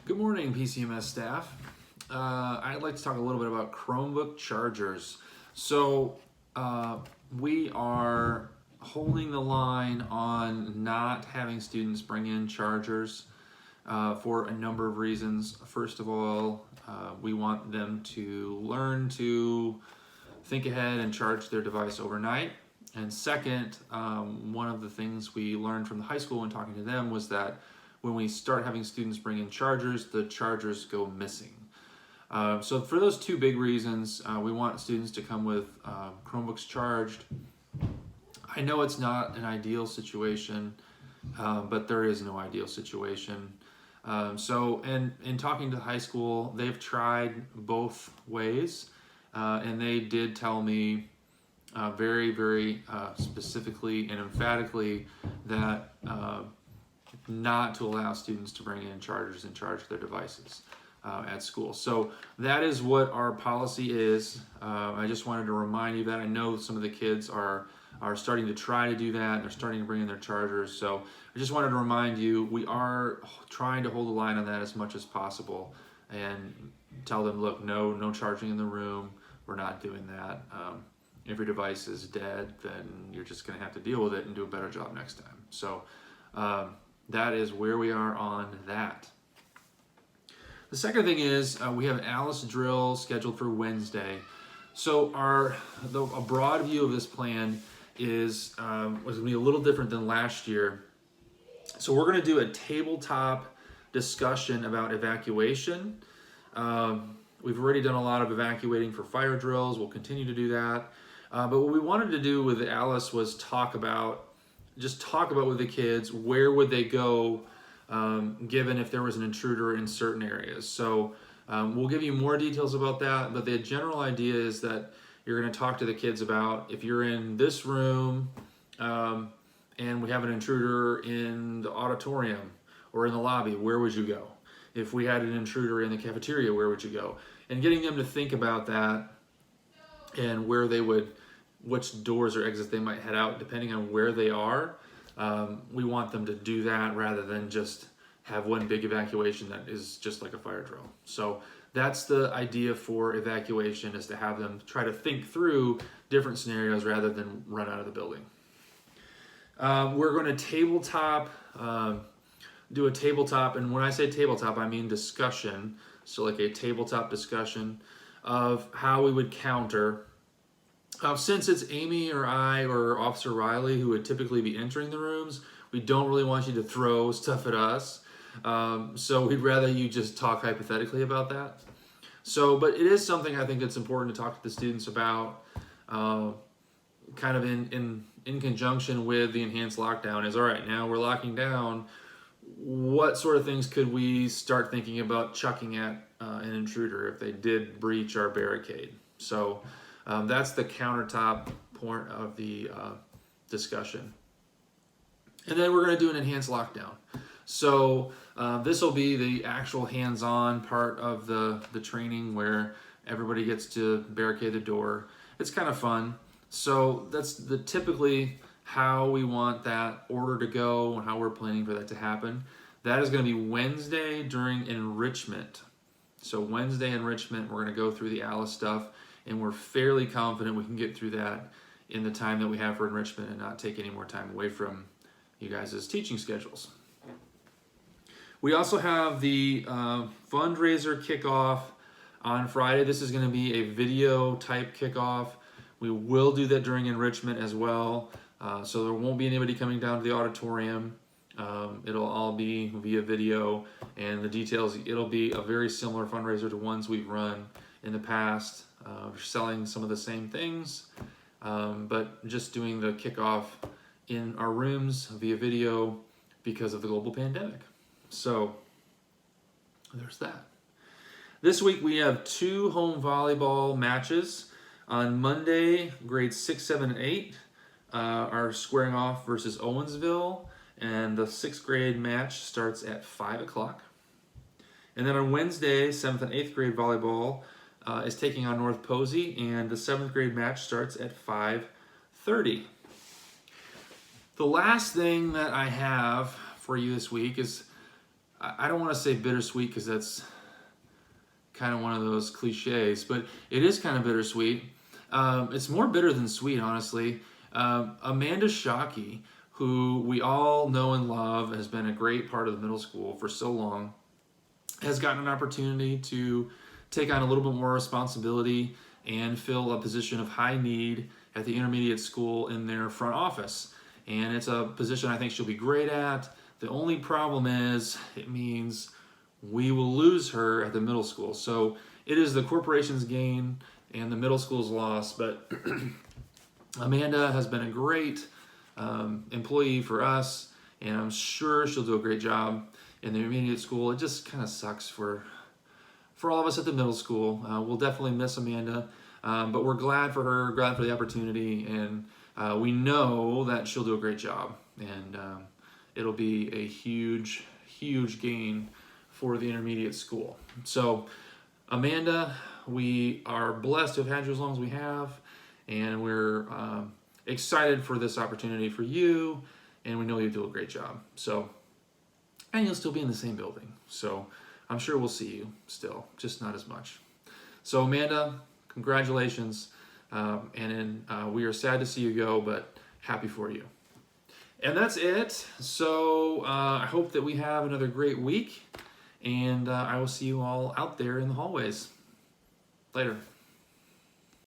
Good morning, PCMS staff. I'd like to talk a little bit about Chromebook chargers. So we are holding the line on not having students bring in chargers for a number of reasons. First of all, we want them to learn to think ahead and charge their device overnight. And second, one of the things we learned from the high school when talking to them was that when we start having students bring in chargers, the chargers go missing. So for those two big reasons, we want students to come with Chromebooks charged. I know it's not an ideal situation, but there is no ideal situation. So in talking to the high school, they've tried both ways, and they did tell me very specifically and emphatically that not to allow students to bring in chargers and charge their devices at school. So that is what our policy is. I just wanted to remind you that I know some of the kids are starting to try to do that. They're starting to bring in their chargers. So I just wanted to remind you, we are trying to hold the line on that as much as possible and tell them, look, no charging in the room. We're not doing that. If your device is dead, then you're just going to have to deal with it and do a better job next time. So that is where we are on that. The second thing is we have Alice drill scheduled for Wednesday. So a broad view of this plan is was going to be a little different than last year. So we're going to do a tabletop discussion about evacuation. We've already done a lot of evacuating for fire drills. We'll continue to do that. But what we wanted to do with Alice was talk about with the kids, where would they go given if there was an intruder in certain areas. So we'll give you more details about that, but the general idea is that you're going to talk to the kids about if you're in this room and we have an intruder in the auditorium or in the lobby, where would you go? If we had an intruder in the cafeteria, where would you go? And getting them to think about that and which doors or exits they might head out depending on where they are. We want them to do that rather than just have one big evacuation that is just like a fire drill. So that's the idea for evacuation, is to have them try to think through different scenarios rather than run out of the building. We're going to do a tabletop, and when I say tabletop, I mean discussion. So like a tabletop discussion of how we would counter. Since it's Amy or I or Officer Riley who would typically be entering the rooms, we don't really want you to throw stuff at us. So we'd rather you just talk hypothetically about that. But it is something I think that's important to talk to the students about, kind of in conjunction with the enhanced lockdown. Is all right, now we're locking down. What sort of things could we start thinking about chucking at an intruder if they did breach our barricade? So that's the countertop point of the discussion. And then we're going to do an enhanced lockdown. So this will be the actual hands-on part of the training where everybody gets to barricade the door. It's kind of fun. So that's typically how we want that order to go and how we're planning for that to happen. That is going to be Wednesday during enrichment. So Wednesday enrichment, we're going to go through the Alice stuff, and we're fairly confident we can get through that in the time that we have for enrichment and not take any more time away from you guys' teaching schedules. We also have the fundraiser kickoff on Friday. This is going to be a video type kickoff. We will do that during enrichment as well. So there won't be anybody coming down to the auditorium. It'll all be via video, and the details, it'll be a very similar fundraiser to ones we've run in the past. We're selling some of the same things, but just doing the kickoff in our rooms via video because of the global pandemic. So there's that. This week we have 2 home volleyball matches. On Monday, grades 6, 7, and 8 are squaring off versus Owensville, and the 6th grade match starts at 5 o'clock. And then on Wednesday, 7th and 8th grade volleyball is taking on North Posey, and the 7th grade match starts at 5:30. The last thing that I have for you this week is I don't want to say bittersweet because that's kind of one of those cliches, but it is kind of bittersweet. It's more bitter than sweet, honestly. Amanda Shockey, who we all know and love, has been a great part of the middle school for so long, has gotten an opportunity to take on a little bit more responsibility and fill a position of high need at the intermediate school in their front office. And it's a position I think she'll be great at. The only problem is it means we will lose her at the middle school. So it is the corporation's gain and the middle school's loss. But Amanda has been a great employee for us, and I'm sure she'll do a great job in the intermediate school. It just kind of sucks for all of us at the middle school. We'll definitely miss Amanda, but we're glad for her, glad for the opportunity, and we know that she'll do a great job, and it'll be a huge, huge gain for the intermediate school. So, Amanda, we are blessed to have had you as long as we have, and we're excited for this opportunity for you, and we know you'll do a great job. So, and you'll still be in the same building. So, I'm sure we'll see you still, just not as much. So, Amanda, congratulations, and we are sad to see you go, but happy for you. And that's it. So, I hope that we have another great week. And I will see you all out there in the hallways. Later.